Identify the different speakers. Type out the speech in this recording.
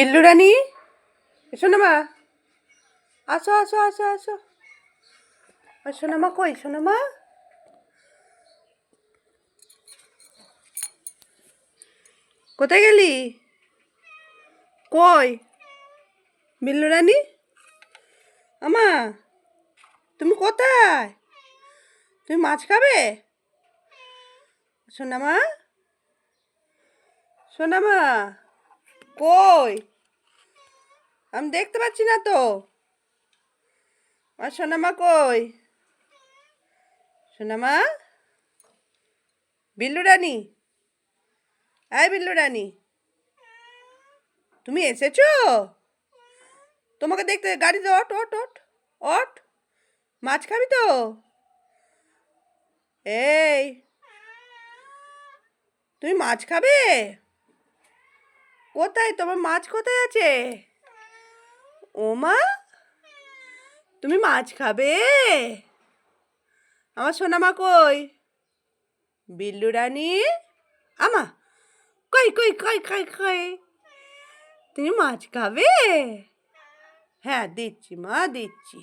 Speaker 1: বিল্লু রানী, এসো না মা। আসো আসো আসো আসো। সোনা মা কই? সোনা মা কোথায় গেলি? কই বিল্লু রানী? আমা, তুমি কোথায়? তুমি মাছ খাবে? সোনা মা, সোনা মা কই? আমি দেখতে পাচ্ছি না তো। আর সোনা মা কই? সোনা মা, বিল্লু রানী, আয় বিল্লু রানী, তুমি এসেছো? তোমাকে দেখতে গাড়িতে ওঠ ওঠ ওঠ ওঠ। মাছ খাবি তো? এই, তুমি মাছ খাবে? কোথায় তোমার মাছ কোথায় আছে? ও মা, তুমি মাছ খাবে? আমার সোনা মা কই? বিল্লু রানী, আমা, কই কই কই কই কই? তুমি মাছ খাবে? হ্যাঁ দিচ্ছি মা, দিচ্ছি।